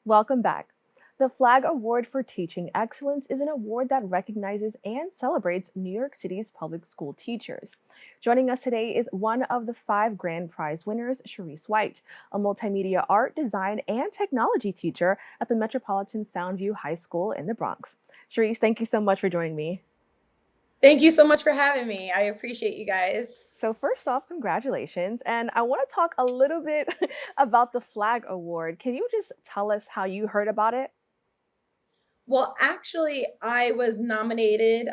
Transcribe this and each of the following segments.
Welcome back. The Flag Award for Teaching Excellence is an award that recognizes and celebrates New York City's public school teachers. Joining us today is one of the five grand prize winners, Cheriece White, a multimedia art, design, and technology teacher at the Metropolitan Soundview High School in the Bronx. Cheriece, thank you so much for joining me. Thank you so much for having me. I appreciate you guys. So, first off, congratulations. And I want to talk a little bit about the Flag Award. Can you just tell us how you heard about it? Well, actually, I was nominated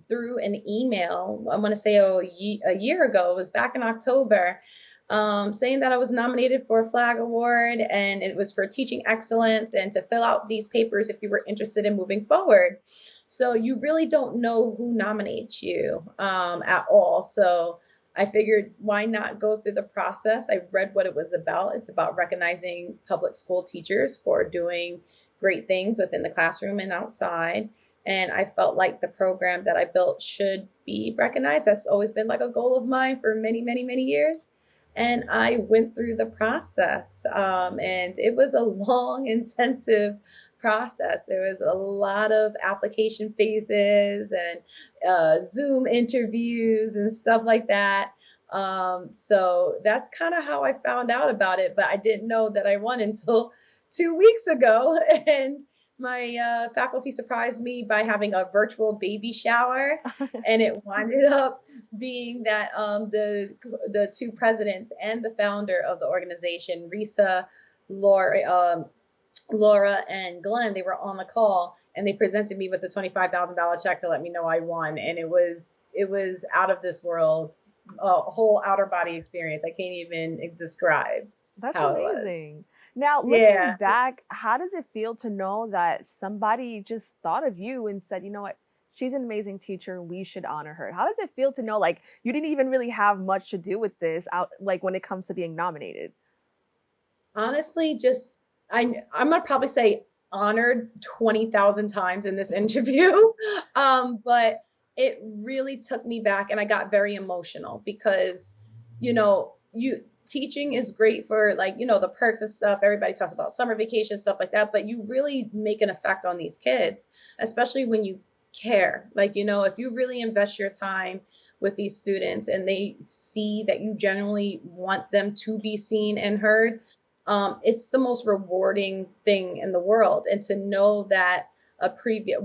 through an email. I want to say a year ago. It was back in October, saying that I was nominated for a Flag Award, and it was for teaching excellence and to fill out these papers if you were interested in moving forward. So you really don't know who nominates you at all. So I figured, why not go through the process? I read what it was about. It's about recognizing public school teachers for doing great things within the classroom and outside. And I felt like the program that I built should be recognized. That's always been like a goal of mine for many, many, many years. And I went through the process, and it was a long, intensive process. There was a lot of application phases and Zoom interviews and stuff like that. So that's kind of how I found out about it, but I didn't know that I won until 2 weeks ago. And my faculty surprised me by having a virtual baby shower, and it winded up being that the two presidents and the founder of the organization, Risa, Laura, Laura and Glenn, they were on the call, and they presented me with a $25,000 check to let me know I won, and it was out of this world, a whole outer body experience. I can't even describe That's how it was. amazing. Now, looking Yeah. back, how does it feel to know that somebody just thought of you and said, you know what, she's an amazing teacher, we should honor her? How does it feel to know like you didn't even really have much to do with this out like when it comes to being nominated? Honestly, just I'm gonna probably say honored 20,000 times in this interview. But it really took me back, and I got very emotional because, you teaching is great for, like, the perks and stuff. Everybody talks about summer vacation, stuff like that, but you really make an effect on these kids, especially when you care. Like, if you really invest your time with these students and they see that you genuinely want them to be seen and heard, it's the most rewarding thing in the world. And to know that not a previous,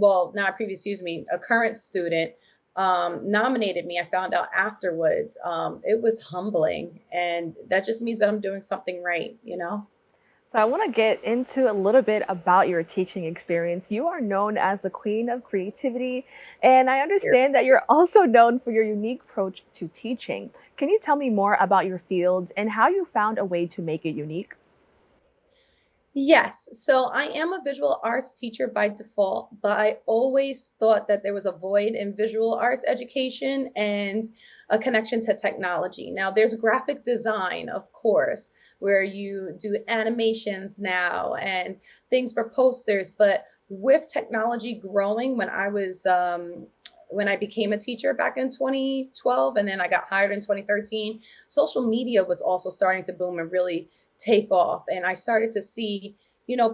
excuse me, a current student nominated me, I found out afterwards. It was humbling, and that just means that I'm doing something right. So I want to get into a little bit about your teaching experience. You are known as the queen of creativity, and I understand that you're also known for your unique approach to teaching. Can you tell me more about your field and how you found a way to make it unique? Yes. So I am a visual arts teacher by default, but I always thought that there was a void in visual arts education and a connection to technology. Now, there's graphic design, of course, where you do animations now and things for posters, but with technology growing, when I became a teacher back in 2012, and then I got hired in 2013, social media was also starting to boom and really take off. And I started to see,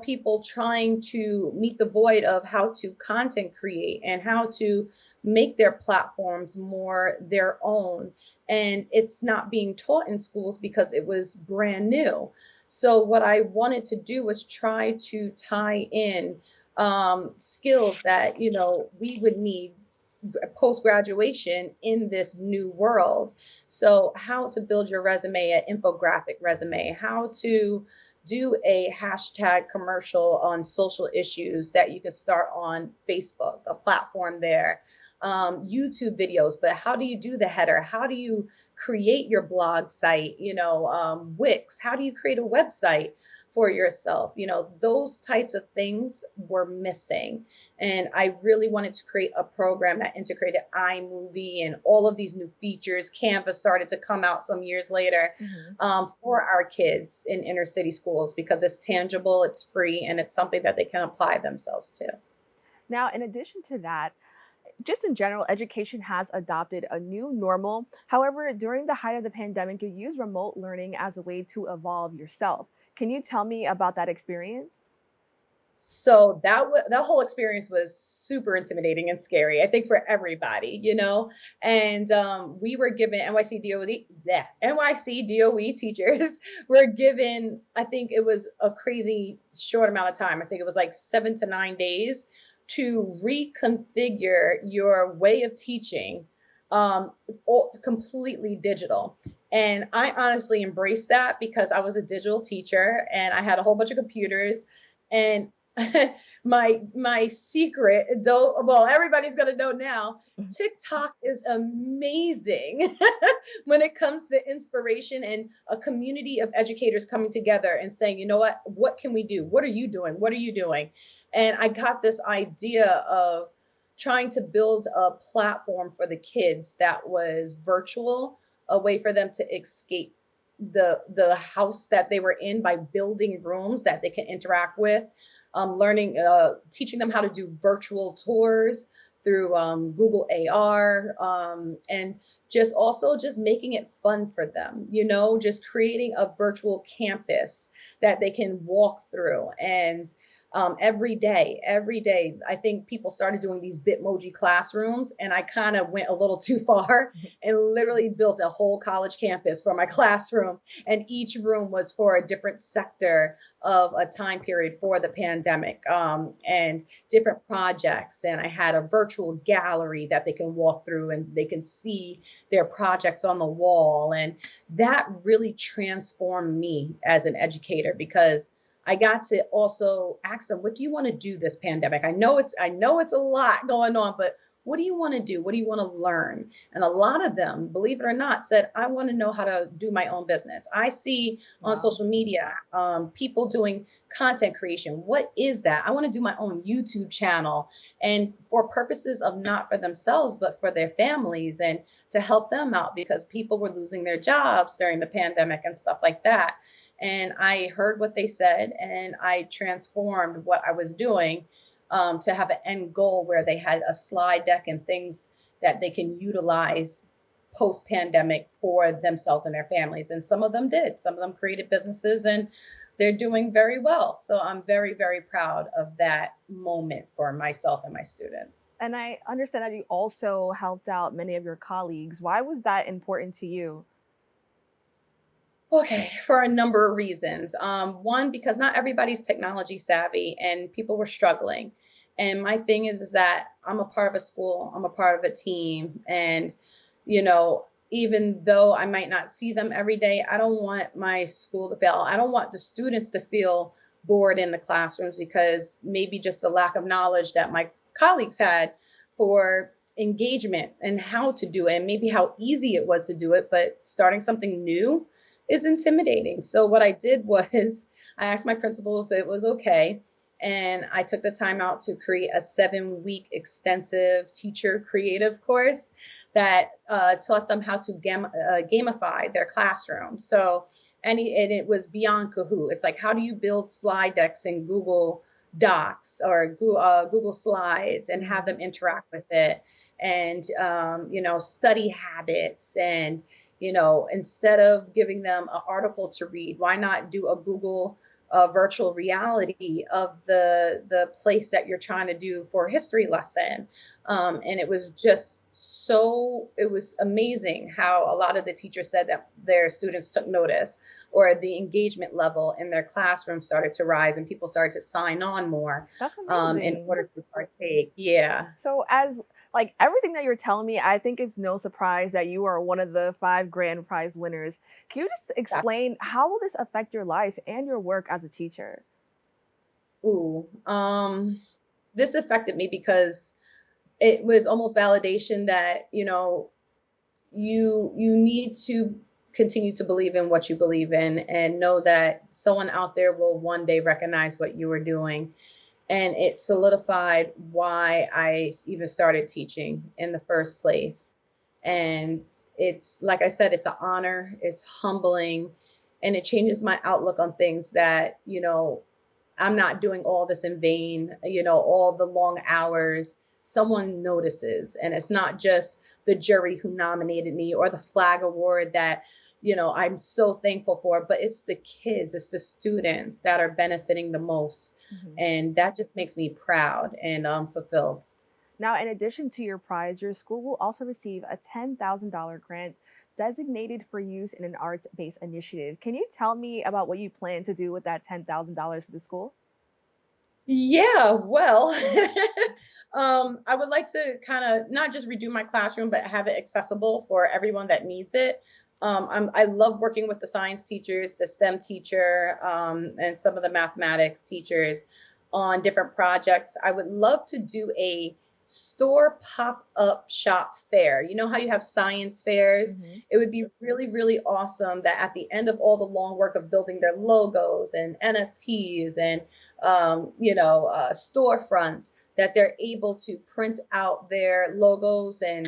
people trying to meet the void of how to content create and how to make their platforms more their own. And it's not being taught in schools because it was brand new. So what I wanted to do was try to tie in skills that, we would need post graduation in this new world. So, how to build your resume, an infographic resume, how to do a hashtag commercial on social issues that you can start on Facebook, a platform there, YouTube videos. But how do you do the header? How do you create your blog site? Wix, how do you create a website for yourself? Those types of things were missing. And I really wanted to create a program that integrated iMovie and all of these new features. Canva started to come out some years later, Mhm. for our kids in inner city schools because it's tangible, it's free, and it's something that they can apply themselves to. Now, in addition to that, just in general, education has adopted a new normal. However, during the height of the pandemic, you used remote learning as a way to evolve yourself. Can you tell me about that experience? So that whole experience was super intimidating and scary, I think, for everybody, And we were given NYC DOE teachers were given, I think it was a crazy short amount of time. I think it was like 7 to 9 days to reconfigure your way of teaching, completely digital. And I honestly embraced that because I was a digital teacher and I had a whole bunch of computers. And my secret, though, well, everybody's gonna know now. Mhm. TikTok is amazing when it comes to inspiration and a community of educators coming together and saying, you know what can we do? What are you doing? What are you doing? And I got this idea of trying to build a platform for the kids that was virtual, a way for them to escape the house that they were in by building rooms that they can interact with, learning, teaching them how to do virtual tours through Google AR, and just also just making it fun for them, just creating a virtual campus that they can walk through. And every day, I think people started doing these Bitmoji classrooms, and I kind of went a little too far and literally built a whole college campus for my classroom. And each room was for a different sector of a time period for the pandemic, and different projects. And I had a virtual gallery that they can walk through and they can see their projects on the wall. And that really transformed me as an educator because I got to also ask them, what do you want to do this pandemic? I know it's a lot going on, but what do you want to do? What do you want to learn? And a lot of them, believe it or not, said, I want to know how to do my own business. I see on Wow. social media, people doing content creation. What is that? I want to do my own YouTube channel, and for purposes of not for themselves, but for their families and to help them out because people were losing their jobs during the pandemic and stuff like that. And I heard what they said and I transformed what I was doing, to have an end goal where they had a slide deck and things that they can utilize post pandemic for themselves and their families. And some of them did. Some of them created businesses and they're doing very well. So I'm very, very proud of that moment for myself and my students. And I understand that you also helped out many of your colleagues. Why was that important to you? Okay, for a number of reasons. One, because not everybody's technology savvy and people were struggling. And my thing is that I'm a part of a school, I'm a part of a team. And, even though I might not see them every day, I don't want my school to fail. I don't want the students to feel bored in the classrooms because maybe just the lack of knowledge that my colleagues had for engagement and how to do it, and maybe how easy it was to do it, but starting something new is intimidating. So what I did was I asked my principal if it was okay. And I took the time out to create a 7-week extensive teacher creative course that taught them how to gamify their classroom. So, and it was beyond Kahoot. It's like, how do you build slide decks in Google Docs or Google Slides and have Mhm. them interact with it? And, study habits and instead of giving them an article to read, why not do a Google virtual reality of the place that you're trying to do for a history lesson? And it was just it was amazing how a lot of the teachers said that their students took notice, or the engagement level in their classroom started to rise and people started to sign on more, That's in amazing. order to partake. Yeah. So, as like everything that you're telling me, I think it's no surprise that you are one of the five grand prize winners. Can you just explain how will this affect your life and your work as a teacher? Ooh, this affected me because it was almost validation that you need to continue to believe in what you believe in and know that someone out there will one day recognize what you were doing. And it solidified why I even started teaching in the first place. And it's like I said, it's an honor, it's humbling, and it changes my outlook on things that I'm not doing all this in vain, all the long hours. Someone notices, and it's not just the jury who nominated me or the flag award that I'm so thankful for. But it's the kids, it's the students that are benefiting the most. Mhm. And that just makes me proud and fulfilled. Now, in addition to your prize, your school will also receive a $10,000 grant designated for use in an arts based initiative. Can you tell me about what you plan to do with that $10,000 for the school? Yeah, well, I would like to kind of not just redo my classroom, but have it accessible for everyone that needs it. I love working with the science teachers, the STEM teacher, and some of the mathematics teachers on different projects. I would love to do a store pop-up shop fair. You know how you have science fairs? Mhm. It would be really, really awesome that at the end of all the long work of building their logos and NFTs and storefronts, that they're able to print out their logos and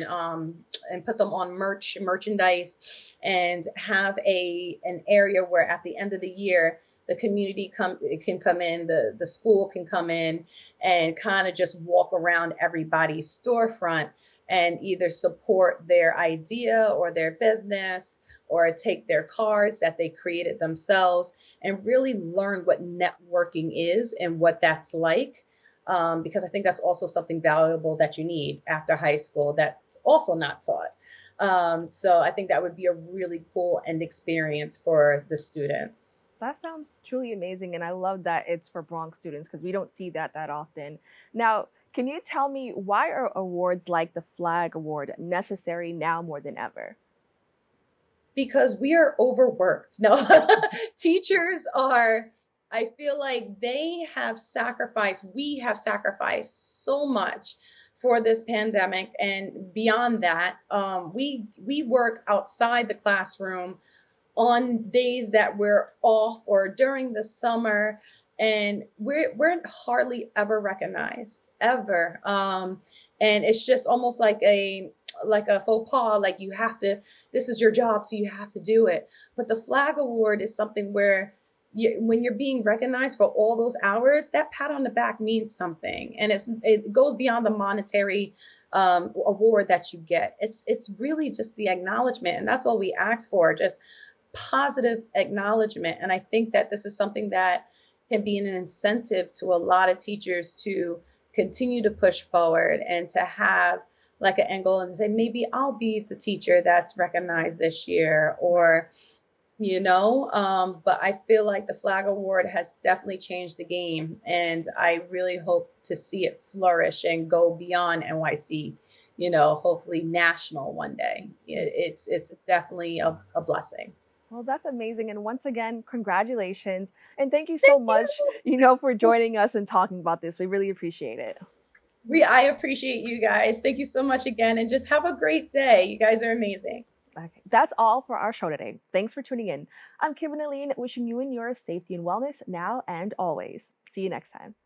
put them on merchandise, and have an area where at the end of the year the community can come in, the school can come in and kind of just walk around everybody's storefront and either support their idea or their business, or take their cards that they created themselves and really learn what networking is and what that's like. Because I think that's also something valuable that you need after high school that's also not taught. So I think that would be a really cool end experience for the students. That sounds truly amazing. And I love that it's for Bronx students because we don't see that often. Now, can you tell me why are awards like the Flag Award necessary now more than ever? Because we are overworked. No, teachers are, I feel like we have sacrificed so much for this pandemic. And beyond that, we work outside the classroom on days that we're off or during the summer, and we're hardly ever recognized ever. And it's just almost like a faux pas, like you have to, this is your job, so you have to do it. But the Flag Award is something where when you're being recognized for all those hours, that pat on the back means something, and it goes beyond the monetary award that you get. It's really just the acknowledgement, and that's all we ask for, just positive acknowledgement. And I think that this is something that can be an incentive to a lot of teachers to continue to push forward and to have like an end goal and say, maybe I'll be the teacher that's recognized this year, or but I feel like the Flag Award has definitely changed the game, and I really hope to see it flourish and go beyond NYC, hopefully national one day. It's definitely a blessing. Well, that's amazing. And once again, congratulations. And thank you so Thank much, for you. joining us and talking about this. We really appreciate it. I appreciate you guys. Thank you so much again, and just have a great day. You guys are amazing. Okay, that's all for our show today. Thanks for tuning in. I'm Kibin Alleyne, wishing you and yours safety and wellness now and always. See you next time.